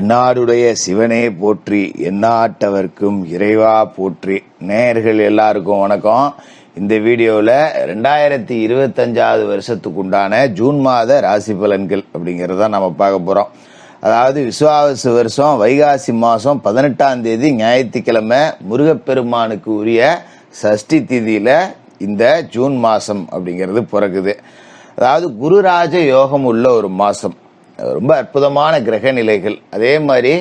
தென்னாடுடைய சிவனே போற்றி, எந்நாட்டவர்க்கும் இறைவா போற்றி. நேயர்கள் எல்லாருக்கும் வணக்கம். இந்த வீடியோவில் 2025 வருஷத்துக்கு உண்டான ஜூன் மாத ராசி பலன்கள் அப்படிங்கிறத நம்ம பார்க்க போகிறோம். அதாவது விசுவாவசு வருஷம் வைகாசி மாதம் 18ஆம் தேதி ஞாயிற்றுக்கிழமை முருகப்பெருமானுக்கு உரிய சஷ்டி திதியில் இந்த ஜூன் மாதம் அப்படிங்கிறது பிறகுது. அதாவது குருராஜ யோகம் உள்ள ஒரு மாதம், ரொம்ப அற்புதமான கிரக நிலைகள், அதே மாதிரி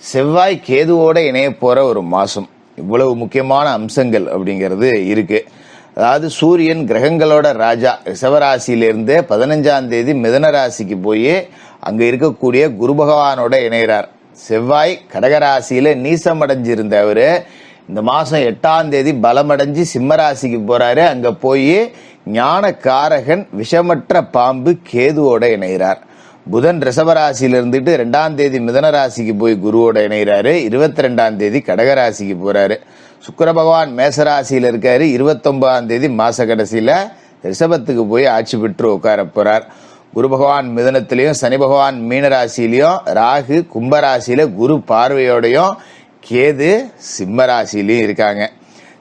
செவ்வாய் கேதுவோட இணைய போற ஒரு மாசம். இவ்வளவு முக்கியமான அம்சங்கள் அப்படிங்கிறது இருக்கு. அதாவது சூரியன் கிரகங்களோட ராஜா ரிஷபராசியிலிருந்து 15ஆம் தேதி மிதன ராசிக்கு போய் அங்க இருக்கக்கூடிய குரு பகவானோட இணைகிறார். செவ்வாய் கடகராசியில நீசமடைஞ்சிருந்த அவரு இந்த மாசம் 8ஆம் தேதி பலமடைஞ்சு சிம்மராசிக்கு போறாரு. அங்க போய் ஞான காரகன் விஷமற்ற பாம்பு கேதுவோட இணைகிறார். புதன் ரிஷபராசியில இருந்துட்டு 2ஆம் தேதி மிதன ராசிக்கு போய் குருவோட இணைகிறாரு. 22ஆம் தேதி கடகராசிக்கு போறாரு. சுக்கிர பகவான் மேசராசியில இருக்காரு. 29ஆம் தேதி மாச கடைசியில ரிஷபத்துக்கு போய் ஆட்சி பெற்று உட்கார போறார். குரு பகவான் மிதனத்திலையும் சனி பகவான் மீனராசிலையும் ராகு கும்பராசியில குரு பார்வையோடையும் கேது சிம்மராசிலையும் இருக்காங்க.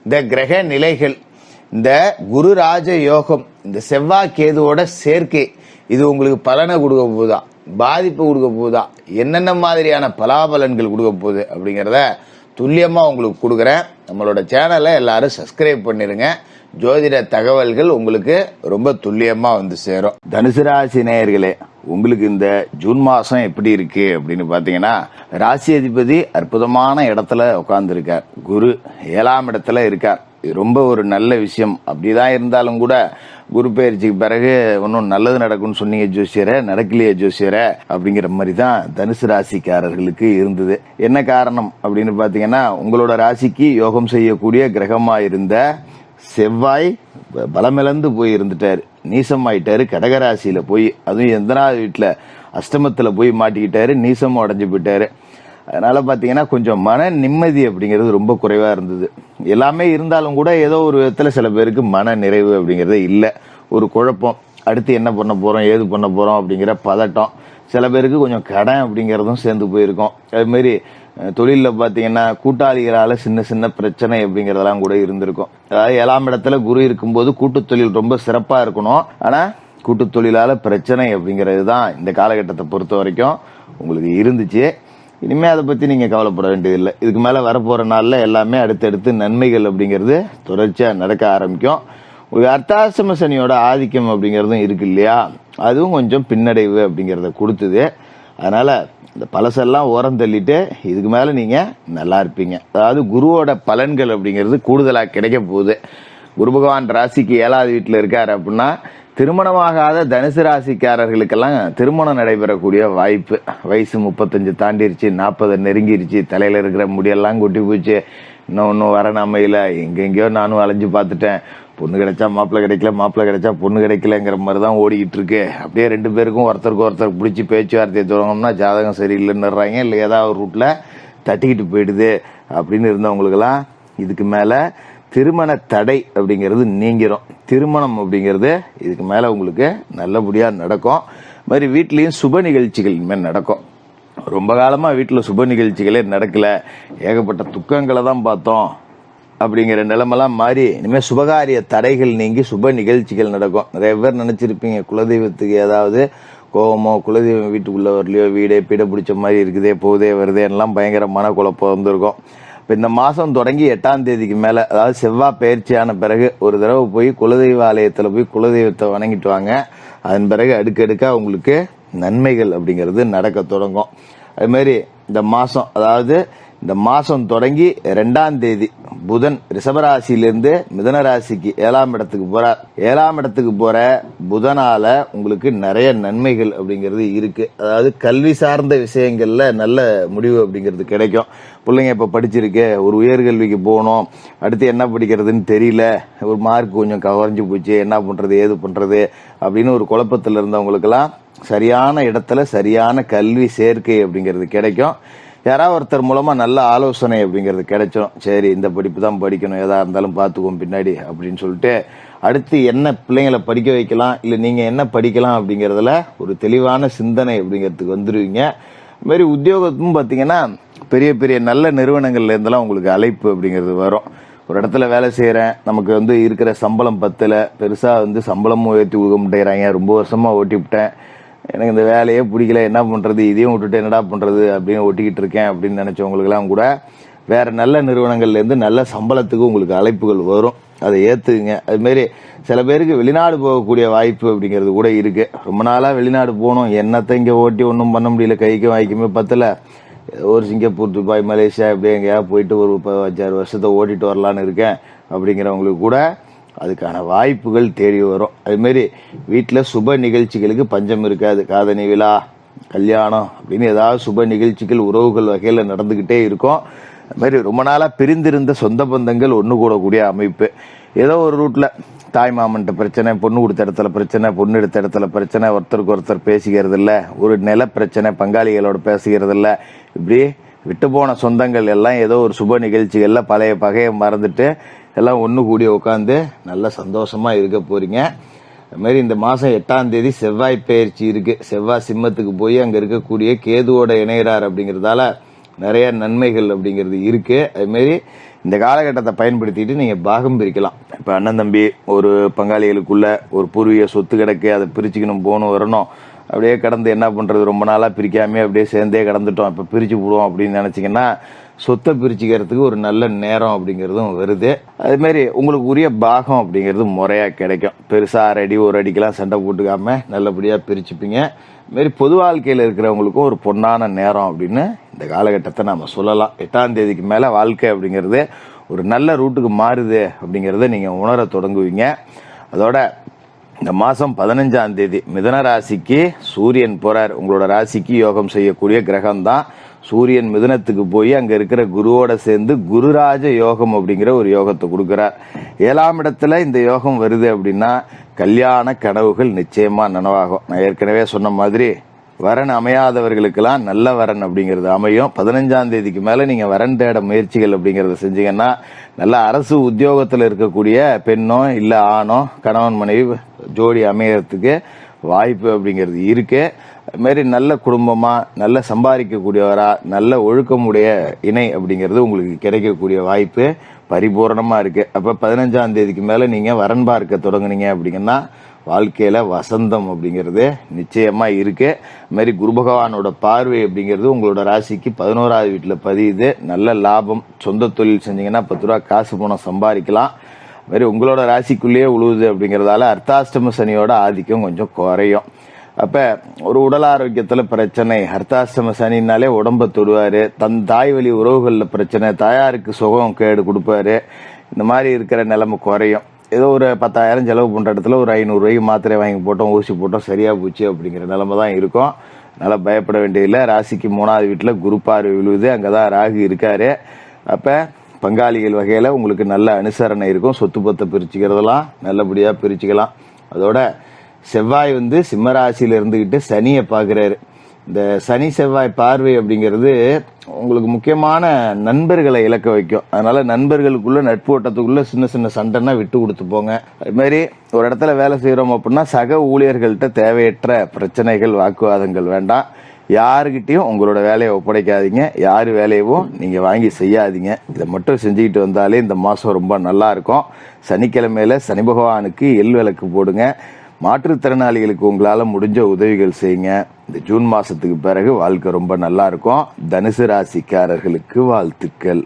இந்த கிரக நிலைகள், இந்த குரு ராஜ யோகம், இந்த செவ்வாய் கேதுவோட சேர்க்கை, இது உங்களுக்கு பலனை கொடுக்க போகுதா, பாதிப்பு கொடுக்க போகுதா, என்னென்ன மாதிரியான பலாபலன்கள் கொடுக்க போகுது அப்படிங்கிறத துல்லியமா உங்களுக்கு கொடுக்குறேன். நம்மளோட சேனலை எல்லாரும் சப்ஸ்கிரைப் பண்ணிருங்க. ஜோதிட தகவல்கள் உங்களுக்கு ரொம்ப துல்லியமா வந்து சேரும். தனுசு ராசி நேயர்களே, உங்களுக்கு இந்த ஜூன் மாசம் எப்படி இருக்கு அப்படின்னு பாத்தீங்கன்னா, ராசி அதிபதி அற்புதமான இடத்துல உட்கார்ந்து இருக்கார். குரு 7ஆம் இடத்துல இருக்கார். ரொம்ப ஒரு நல்ல விஷயம். அப்படிதான் இருந்தாலும் கூட குரு பயிற்சிக்கு பிறகு ஒன்னும் நல்லது நடக்கும்னு சொன்னீங்க ஜோசியரை, நடக்கலையே ஜோசியரை அப்படிங்கிற மாதிரி தான் தனுசு ராசிக்காரர்களுக்கு இருந்தது. என்ன காரணம் அப்படின்னு பாத்தீங்கன்னா, உங்களோட ராசிக்கு யோகம் செய்யக்கூடிய கிரகமா இருந்த செவ்வாய் பலமிழந்து போய் இருந்துட்டாரு, நீசமாயிட்டாரு. கடகராசியில போய், அதுவும் எந்தனாவது வீட்டுல அஷ்டமத்துல போய் மாட்டிக்கிட்டாரு, நீசமும் அடைஞ்சு போயிட்டாரு. அதனால பாத்தீங்கன்னா கொஞ்சம் மன நிம்மதி அப்படிங்கிறது ரொம்ப குறைவா இருந்தது. எல்லாமே இருந்தாலும் கூட ஏதோ ஒரு விதத்துல சில பேருக்கு மன நிறைவு அப்படிங்கறது இல்ல. ஒரு குழப்பம், அடுத்து என்ன பண்ண போறோம், ஏது பண்ண போறோம் அப்படிங்கிற பதட்டம். சில பேருக்கு கொஞ்சம் கடன் அப்படிங்கறதும் சேர்ந்து போயிருக்கும். அது மாதிரி தொழில பாத்தீங்கன்னா கூட்டாளிகளால சின்ன சின்ன பிரச்சனை அப்படிங்கறதெல்லாம் கூட இருந்திருக்கும். அதாவது 7ஆம் இடத்துல குரு இருக்கும்போது கூட்டு தொழில் ரொம்ப சிறப்பா இருக்கணும். ஆனா கூட்டு தொழிலால பிரச்சனை அப்படிங்கிறது தான் இந்த காலகட்டத்தை பொறுத்த வரைக்கும் உங்களுக்கு இருந்துச்சு. இனிமே அதை பத்தி நீங்க கவலைப்பட வேண்டியதில்லை. இதுக்கு மேல வரப்போற நாள்ல எல்லாமே அடுத்தடுத்து நன்மைகள் அப்படிங்கிறது தொடர்ச்சியா நடக்க ஆரம்பிக்கும். உங்களுக்கு அர்த்தாசிரம சனியோட ஆதிக்கம் அப்படிங்கறதும் இருக்கு இல்லையா, அதுவும் கொஞ்சம் பின்னடைவு அப்படிங்கறத கொடுத்தது. அதனால இந்த பழசெல்லாம் ஓரம் தள்ளிட்டு இதுக்கு மேல நீங்க நல்லா இருப்பீங்க. அதாவது குருவோட பலன்கள் அப்படிங்கிறது கூடுதலா கிடைக்க போகுது. குரு பகவான் ராசிக்கு 7ஆவது வீட்டுல இருக்காரு அப்படின்னா, திருமணமாகாத தனுசு ராசிக்காரர்களுக்கெல்லாம் திருமணம் நடைபெறக்கூடிய வாய்ப்பு. வயசு 35 தாண்டிருச்சு, 40 நெருங்கிருச்சு, தலையில இருக்கிற முடியெல்லாம் கொட்டி போச்சு, இன்னும் வர அமையில எங்கெங்கயோ நானும் அலைஞ்சு பார்த்துட்டேன், பொண்ணு கிடைச்சா மாப்பிள்ளை கிடைக்கல, மாப்பிள்ளை கிடைச்சா பொண்ணு கிடைக்கலங்கிற மாதிரி தான் ஓடிக்கிட்டு இருக்கு. அப்படியே 2 பேருக்கும் ஒருத்தருக்கு ஒருத்தர் பிடிச்சி பேச்சுவார்த்தையை தொடங்கணும்னா ஜாதகம் சரியில்லைன்னுறாங்க, இல்லை ஏதாவது ஒரு ரூட்ல தட்டிக்கிட்டு போயிடுது அப்படின்னு இருந்தவங்களுக்கெல்லாம் இதுக்கு மேல திருமண தடை அப்படிங்கிறது நீங்கிரும். திருமணம் அப்படிங்கிறது இதுக்கு மேல உங்களுக்கு நல்லபடியா நடக்கும். மாதிரி வீட்லயும் சுப நிகழ்ச்சிகள் இனிமேல் நடக்கும். ரொம்ப காலமா வீட்டுல சுப நிகழ்ச்சிகளே நடக்கல, ஏகப்பட்ட துக்கங்களை தான் பார்த்தோம் அப்படிங்கிற நிலைமெல்லாம் மாறி இனிமே சுபகாரிய தடைகள் நீங்கி சுப நிகழ்ச்சிகள் நடக்கும். நிறைய பேர் நினைச்சிருப்பீங்க குலதெய்வத்துக்கு ஏதாவது கோபமோ, குலதெய்வம் வீட்டுக்குள்ள வரலையோ, வீடே பீட பிடிச்ச மாதிரி இருக்குதே, போதே வருதே எல்லாம் பயங்கர மனக்குழப்பம் வந்திருக்கும். இப்போ இந்த மாசம் தொடங்கி 8ஆம் தேதிக்கு மேல, அதாவது செவ்வாய் பயிற்சியான பிறகு ஒரு தடவை போய் குலதெய்வ ஆலயத்துல போய் குலதெய்வத்தை வணங்கிட்டு வாங்க. அதன் பிறகு அடுக்கடுக்கா உங்களுக்கு நன்மைகள் அப்படிங்கிறது நடக்க தொடங்கும். அது மாதிரி இந்த மாசம், அதாவது இந்த மாசம் தொடங்கி 2ஆம் தேதி புதன் ரிஷபராசியிலிருந்து மிதன ராசிக்கு 7ஆம் இடத்துக்கு போறார். 7ஆம் இடத்துக்கு போற புதனால உங்களுக்கு நிறைய நன்மைகள் அப்படிங்கிறது இருக்கு. அதாவது கல்வி சார்ந்த விஷயங்கள்ல நல்ல முடிவு அப்படிங்கிறது கிடைக்கும். பிள்ளைங்க இப்ப படிச்சிருக்கு, ஒரு உயர்கல்விக்கு போகணும், அடுத்து என்ன படிக்கிறதுன்னு தெரியல, ஒரு மார்க் கொஞ்சம் குறைஞ்சு போச்சு, என்ன பண்றது ஏது பண்றது அப்படின்னு ஒரு குழப்பத்துல இருந்தவங்களுக்கெல்லாம் சரியான இடத்துல சரியான கல்வி சேர்க்கை அப்படிங்கிறது கிடைக்கும். யாராவது ஒருத்தர் மூலமா நல்ல ஆலோசனை அப்படிங்கிறது கிடைச்சிடும். சரி, இந்த படிப்பு தான் படிக்கணும், எதா இருந்தாலும் பார்த்துக்குவோம் பின்னாடி அப்படின்னு சொல்லிட்டு அடுத்து என்ன பிள்ளைங்களை படிக்க வைக்கலாம், இல்லை நீங்க என்ன படிக்கலாம் அப்படிங்கறதுல ஒரு தெளிவான சிந்தனை அப்படிங்கிறதுக்கு வந்துருவீங்க. இது மாதிரி உத்தியோகத்தும் பார்த்தீங்கன்னா பெரிய பெரிய நல்ல நிறுவனங்கள்ல இருந்தெல்லாம் உங்களுக்கு அழைப்பு அப்படிங்கிறது வரும். ஒரு இடத்துல வேலை செய்கிறேன், நமக்கு வந்து இருக்கிற சம்பளம் பத்தலை, பெருசாக வந்து சம்பளமும் உயர்த்தி ஊக மாட்டேங்கிறாங்க, ரொம்ப வருஷமாக ஓட்டி விட்டேன், எனக்கு இந்த வேலையே பிடிக்கல, என்ன பண்ணுறது, இதையும் விட்டுட்டு என்னடா பண்ணுறது அப்படின்னு ஒட்டிக்கிட்டு இருக்கேன் அப்படின்னு நினச்சவங்களுக்கெல்லாம் கூட வேறு நல்ல நிறுவனங்கள்லேருந்து நல்ல சம்பளத்துக்கு உங்களுக்கு அழைப்புகள் வரும். அதை ஏற்றுக்குங்க. அதுமாரி சில பேருக்கு வெளிநாடு போகக்கூடிய வாய்ப்பு அப்படிங்கிறது கூட இருக்குது. ரொம்ப நாளாக வெளிநாடு போகணும், என்னத்தை இங்கே ஓட்டி ஒன்றும் பண்ண முடியல, கைக்கும் வாய்க்குமே பத்தலை, ஒரு சிங்கப்பூர், துபாய், மலேசியா இப்படி எங்கேயாவது போயிட்டு ஒரு 5-6 வருஷத்தை ஓட்டிட்டு வரலான்னு இருக்கேன் அப்படிங்கிறவங்களுக்கு கூட அதுக்கான வாய்ப்புகள் தேடி வரும். அதுமாரி வீட்டில் சுப நிகழ்ச்சிகளுக்கு பஞ்சம் இருக்காது. காதணி விழா, கல்யாணம் அப்படின்னு ஏதாவது சுப நிகழ்ச்சிகள் உறவுகள் வகையில் நடந்துக்கிட்டே இருக்கும். அது மாதிரி ரொம்ப நாளாக பிரிந்திருந்த சொந்த பந்தங்கள் ஒன்று கூடக்கூடிய அமைப்பு. ஏதோ ஒரு ரூட்டில் தாய் மாமன்ட்ட பிரச்சனை, பொண்ணு கொடுத்த இடத்துல பிரச்சனை, பொண்ணு எடுத்த இடத்துல பிரச்சனை, ஒருத்தருக்கு ஒருத்தர் பேசிக்கிறது இல்லை, ஒரு நில பிரச்சனை, பங்காளிகளோட பேசிக்கிறது இல்லை, இப்படி விட்டு போன சொந்தங்கள் எல்லாம் ஏதோ ஒரு சுப நிகழ்ச்சிகளில் பழைய பகையை மறந்துட்டு எல்லாம் ஒன்று கூடி உட்காந்து நல்ல சந்தோஷமாக இருக்க போகிறீங்க. அதுமாரி இந்த மாதம் 8ஆம் தேதி செவ்வாய் பயிற்சி இருக்குது. செவ்வாய் சிம்மத்துக்கு போய் அங்கே இருக்கக்கூடிய கேதுவோட இணைகிறார் அப்படிங்கிறதால நிறைய நன்மைகள் அப்படிங்கிறது இருக்குது. அதுமாரி இந்த காலகட்டத்தை பயன்படுத்திட்டு நீங்கள் பாகம் பிரிக்கலாம். இப்போ அண்ணன் தம்பி ஒரு பங்காளிகளுக்குள்ள ஒரு பூர்வீக சொத்து கிடக்கு, அதை பிரிச்சுக்கணும், போகணும் வரணும், அப்படியே கடந்து என்ன பண்ணுறது, ரொம்ப நாளாக பிரிக்காமே அப்படியே சேர்ந்தே கடந்துட்டோம், இப்போ பிரித்து போடுவோம் அப்படின்னு நினச்சிங்கன்னா சொத்தை பிரிச்சுக்கிறதுக்கு ஒரு நல்ல நேரம் அப்படிங்கிறதும் வருது. அதுமாரி உங்களுக்கு உரிய பாகம் அப்படிங்கிறது முறையாக கிடைக்கும். பெருசாக 6 அடி 1 அடிக்கெல்லாம் சண்டை போட்டுக்காம நல்லபடியாக பிரிச்சுப்பீங்க. இதுமாரி பொது வாழ்க்கையில் இருக்கிறவங்களுக்கும் ஒரு பொன்னான நேரம் அப்படின்னு இந்த காலகட்டத்தை நம்ம சொல்லலாம். 8ஆம் தேதிக்கு மேலே வாழ்க்கை அப்படிங்கிறது ஒரு நல்ல ரூட்டுக்கு மாறுது அப்படிங்கிறத நீங்கள் உணர தொடங்குவீங்க. அதோட இந்த மாதம் 15ஆம் தேதி மிதுன ராசிக்கு சூரியன் போகிறார். உங்களோட ராசிக்கு யோகம் செய்யக்கூடிய கிரகம் தான் சூரியன். மிதுனத்துக்கு போய் அங்கே இருக்கிற குருவோட சேர்ந்து குருராஜ யோகம் அப்படிங்கிற ஒரு யோகத்தை கொடுக்குறார். 7ஆம் இடத்துல இந்த யோகம் வருது அப்படின்னா கல்யாண கனவுகள் நிச்சயமா நனவாகும். நான் ஏற்கனவே சொன்ன மாதிரி வரன் அமையாதவர்களுக்கெல்லாம் நல்ல வரன் அப்படிங்கிறது அமையும். 15ஆம் தேதிக்கு மேலே நீங்கள் வரன் தேட முயற்சிகள் அப்படிங்கிறத செஞ்சீங்கன்னா நல்ல அரசு உத்தியோகத்தில் இருக்கக்கூடிய பெண்ணோ இல்லை ஆணோ கணவன் மனைவி ஜோடி அமையறதுக்கு வாய்ப்பு அப்படிங்கிறது இருக்கு. அதுமாரி நல்ல குடும்பமாக நல்ல சம்பாதிக்கக்கூடியவரா நல்ல ஒழுக்கமுடைய இணை அப்படிங்கிறது உங்களுக்கு கிடைக்கக்கூடிய வாய்ப்பு பரிபூர்ணமாக இருக்குது. அப்போ 15ஆம் தேதிக்கு மேலே நீங்கள் வரன் பார்க்க தொடங்குனீங்க அப்படிங்கன்னா வாழ்க்கையில் வசந்தம் அப்படிங்கிறது நிச்சயமாக இருக்குது. அதுமாரி குரு பகவானோட பார்வை அப்படிங்கிறது உங்களோட ராசிக்கு 11ஆவது வீட்டில் பதியுது. நல்ல லாபம். சொந்த தொழில் செஞ்சீங்கன்னா 10 ரூபா காசு பணம் சம்பாதிக்கலாம். அதுமாரி உங்களோட ராசிக்குள்ளேயே உழுவுது அப்படிங்கிறதால அர்த்தாஷ்டம சனியோட ஆதிக்கம் கொஞ்சம் குறையும். அப்போ ஒரு உடல் ஆரோக்கியத்தில் பிரச்சனை, அர்த்தாஷ்டம சனினாலே உடம்பை தொடுவார், தாய் வழி உறவுகளில் பிரச்சனை, தாயாருக்கு சுகம் கேடு கொடுப்பாரு, இந்த மாதிரி இருக்கிற நிலைமை குறையும். ஏதோ ஒரு 10,000 செலவு பண்ணுற இடத்துல ஒரு 500 ரூபாய்க்கு மாத்திரை வாங்கி போட்டோம், ஊசி போட்டோம், சரியாக போச்சு அப்படிங்கிற நிலைமை தான் இருக்கும். அதனால் பயப்பட வேண்டியதில்லை. ராசிக்கு 3ஆவது வீட்டில் குரு பார்வை விழுவுது, அங்கே தான் ராகு இருக்காரு. அப்போ பங்காளிகள் வகையில் உங்களுக்கு நல்ல அனுசரணை இருக்கும். சொத்து பத்தை பிரிச்சுக்கிறதெல்லாம் நல்லபடியாக பிரிச்சுக்கலாம். அதோட செவ்வாய் வந்து சிம்மராசியில் இருந்துக்கிட்டு சனியை பார்க்குறாரு. இந்த சனி செவ்வாய் பார்வை அப்படிங்கிறது உங்களுக்கு முக்கியமான நண்பர்களை இழக்க வைக்கும். அதனால நண்பர்களுக்குள்ள நட்பு வட்டத்துக்குள்ள சின்ன சின்ன சண்டைன்னா விட்டு கொடுத்து போங்க. அது மாதிரி ஒரு இடத்துல வேலை செய்கிறோம் அப்படின்னா சக ஊழியர்கள்ட்ட தேவையற்ற பிரச்சனைகள் வாக்குவாதங்கள் வேண்டாம். யாருக்கிட்டையும் உங்களோட வேலையை ஒப்படைக்காதீங்க, யார் வேலையவும் நீங்கள் வாங்கி செய்யாதீங்க. இதை மட்டும் செஞ்சுக்கிட்டு வந்தாலே இந்த மாதம் ரொம்ப நல்லா இருக்கும். சனிக்கிழமையில சனி பகவானுக்கு எள் விளக்கு போடுங்க. மாற்றுத்திறனாளிகளுக்கு உங்களால் முடிஞ்ச உதவிகள் செய்யுங்க. இந்த ஜூன் மாதத்துக்கு பிறகு வாழ்க்கை ரொம்ப நல்லா இருக்கும். தனுசு ராசிக்காரர்களுக்கு வாழ்த்துக்கள்.